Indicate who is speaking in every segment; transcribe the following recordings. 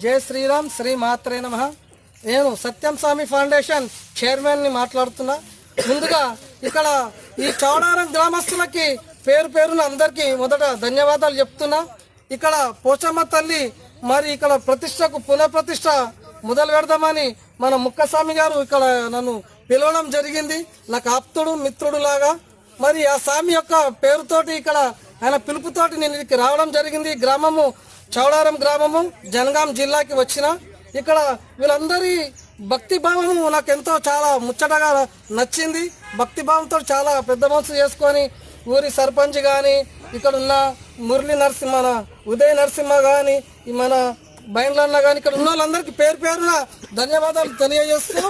Speaker 1: జై శ్రీరామ్, శ్రీ మాత్రే నమః. నేను సత్యం స్వామి ఫౌండేషన్ చైర్మన్ని మాట్లాడుతున్నా. ముందుగా ఇక్కడ ఈ చౌడారం గ్రామస్తులకి పేరు పేరున అందరికీ మొదట ధన్యవాదాలు చెప్తున్నా. ఇక్కడ పోచమ్మ తల్లి మరి ఇక్కడ ప్రతిష్టకు పునఃప్రతిష్ట మొదలు పెడదామని మన ముక్కస్వామి గారు ఇక్కడ నన్ను పిలవడం జరిగింది. నాకు ఆప్తుడు మిత్రుడు లాగా. మరి ఆ స్వామి యొక్క పేరుతోటి ఇక్కడ ఆయన పిలుపుతోటి నేను ఇక్కడికి రావడం జరిగింది. గ్రామము చౌడారం గ్రామము, జనగాం జిల్లాకి వచ్చిన. ఇక్కడ వీళ్ళందరి భక్తి భావము నాకు ఎంతో చాలా ముచ్చటగా నచ్చింది. భక్తి భావంతో చాలా పెద్ద మనసు చేసుకొని ఊరి సర్పంచ్ కానీ, ఇక్కడ ఉన్న మురళీ నరసింహ, ఉదయ్ నరసింహ కానీ, మన బైండ్లన్న కానీ, ఇక్కడ ఉన్న వాళ్ళందరికీ పేరు పేరున ధన్యవాదాలు తెలియజేస్తూ,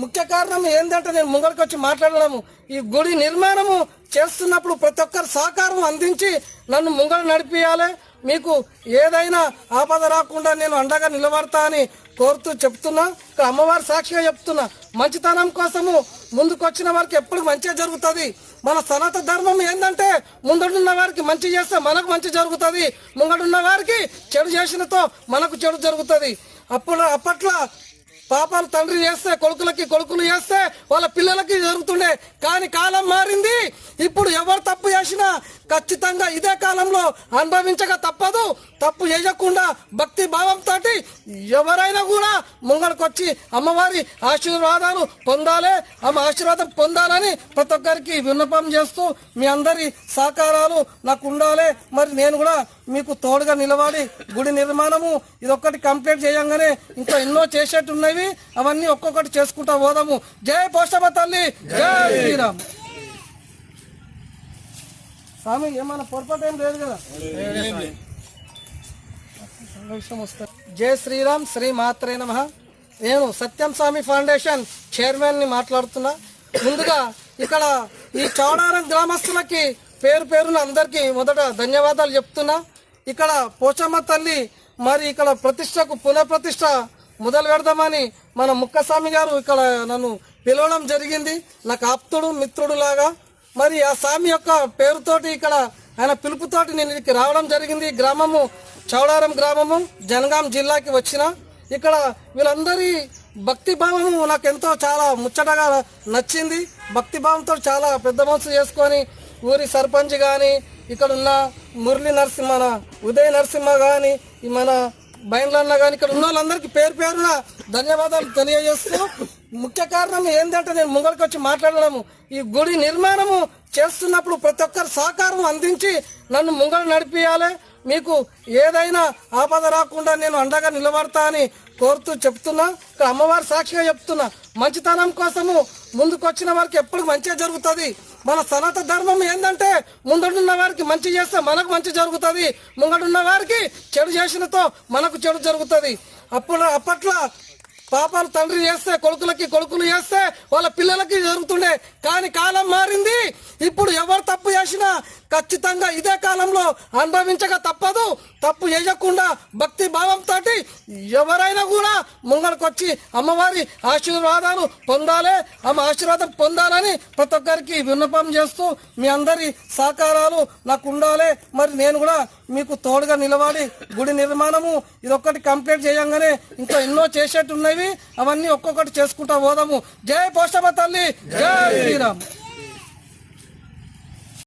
Speaker 1: ముఖ్య కారణం ఏంటంటే నేను ముంగడికి వచ్చి మాట్లాడడము, ఈ గుడి నిర్మాణము చేస్తున్నప్పుడు ప్రతి ఒక్కరు సహకారం అందించి నన్ను ముంగడు నడిపియాలి. మీకు ఏదైనా ఆపద రాకుండా నేను అండగా నిలబడతా అని కోరుతూ చెప్తున్నా. ఇక్కడ అమ్మవారి సాక్షిగా చెప్తున్నా, మంచితనం కోసము ముందుకు వచ్చిన వారికి ఎప్పుడు మంచిగా జరుగుతుంది. మన సనాతన ధర్మం ఏంటంటే ముందడున్న వారికి మంచి చేస్తే మనకు మంచి జరుగుతుంది, ముంగడున్న వారికి చెడు చేసినతో మనకు చెడు జరుగుతుంది. అప్పట్లో పాపాలు తండ్రి చేస్తే కొడుకులకి, కొడుకులు చేస్తే వాళ్ళ పిల్లలకి జరుగుతుండే. కానీ కాలం మారింది. ఇప్పుడు ఎవరు తప్పు చేసినా ఖచ్చితంగా ఇదే కాలంలో అనుభవించక తప్పదు. తప్పు చేయకుండా భక్తి భావంతో ఎవరైనా కూడా ముంగడికొచ్చి అమ్మవారి ఆశీర్వాదాలు పొందాలి, అమ్మ ఆశీర్వాదం పొందాలని ప్రతి ఒక్కరికి విన్నపం చేస్తూ మీ అందరి సహకారాలు నాకు ఉండాలి. మరి నేను కూడా మీకు తోడుగా నిలబడి గుడి నిర్మాణము ఇదొక్కటి కంప్లీట్ చేయంగానే ఇంకా ఎన్నో చేసేట్టున్నవి, అవన్నీ ఒక్కొక్కటి చేసుకుంటా పోదాము. జై పోషమ్మ తల్లి, జై శ్రీరామ్. స్వామి ఏమైనా పొరపాటు ఏం లేదు కదా? జై శ్రీరామ్, శ్రీ మాత్రే నమః. నేను సత్యం స్వామి ఫౌండేషన్ చైర్మన్ని మాట్లాడుతున్నా. ముందుగా ఇక్కడ ఈ చౌడారం గ్రామస్తులకి పేరు పేరున అందరికీ మొదట ధన్యవాదాలు చెప్తున్నా. ఇక్కడ పోచమ్మ తల్లి మరి ఇక్కడ ప్రతిష్టకు పునఃప్రతిష్ట మొదలు పెడదామని మన ముక్కస్వామి గారు ఇక్కడ నన్ను పిలవడం జరిగింది. నాకు ఆప్తుడు మిత్రుడు లాగా. మరి ఆ స్వామి యొక్క పేరుతోటి ఇక్కడ ఆయన పిలుపుతోటి నేను ఇక్కడికి రావడం జరిగింది. గ్రామము చౌడారం గ్రామము, జనగాం జిల్లాకి వచ్చిన. ఇక్కడ వీళ్ళందరి భక్తి భావము నాకు ఎంతో చాలా ముచ్చటగా నచ్చింది. భక్తి భావంతో చాలా పెద్ద మనసు చేసుకొని ఊరి సర్పంచ్ కానీ, ఇక్కడ ఉన్న మురళీ నరసింహ, ఉదయ్ నరసింహ కానీ, మన బైండ్లన్న కానీ, ఇక్కడ ఉన్న వాళ్ళందరికీ పేరు పేరున ధన్యవాదాలు తెలియజేస్తూ, ముఖ్య కారణం ఏంటంటే నేను ముంగడికి వచ్చి మాట్లాడడము, ఈ గుడి నిర్మాణము చేస్తున్నప్పుడు ప్రతి ఒక్కరు సహకారం అందించి నన్ను ముంగడు నడిపియాలి. మీకు ఏదైనా ఆపద రాకుండా నేను అండగా నిలబడతా అని కోరుతూ చెప్తున్నా. ఇక్కడ అమ్మవారి సాక్షిగా చెప్తున్నా, మంచితనం కోసము ముందుకు వచ్చిన వారికి ఎప్పుడు మంచిగా జరుగుతుంది. మన సనాతన ధర్మం ఏంటంటే ముందడున్న వారికి మంచి చేస్తే మనకు మంచి జరుగుతుంది, ముంగడున్న వారికి చెడు చేసినతో మనకు చెడు జరుగుతుంది. అప్పట్లో పాపాలు తండ్రి చేస్తే కొడుకులకి, కొడుకులు చేస్తే వాళ్ళ పిల్లలకి జరుగుతుండే. కానీ కాలం మారింది. ఇప్పుడు ఎవరు తప్పు చేసినా ఖచ్చితంగా ఇదే కాలంలో అనుభవించక తప్పదు. తప్పు చేయకుండా భక్తి భావంతో ఎవరైనా కూడా ముంగడికొచ్చి అమ్మవారి ఆశీర్వాదాలు పొందాలి, అమ్మ ఆశీర్వాదం పొందాలని ప్రతి ఒక్కరికి విన్నపం చేస్తూ మీ అందరి సహకారాలు నాకు ఉండాలి. మరి నేను కూడా మీకు తోడుగా నిలబడి గుడి నిర్మాణము ఇదొక్కటి కంప్లీట్ చేయంగానే ఇంకా ఎన్నో చేసేట్టున్నవి, అవన్నీ ఒక్కొక్కటి చేసుకుంటా పోదాము. జై పోషమ్మ తల్లి, జై శ్రీరామ్.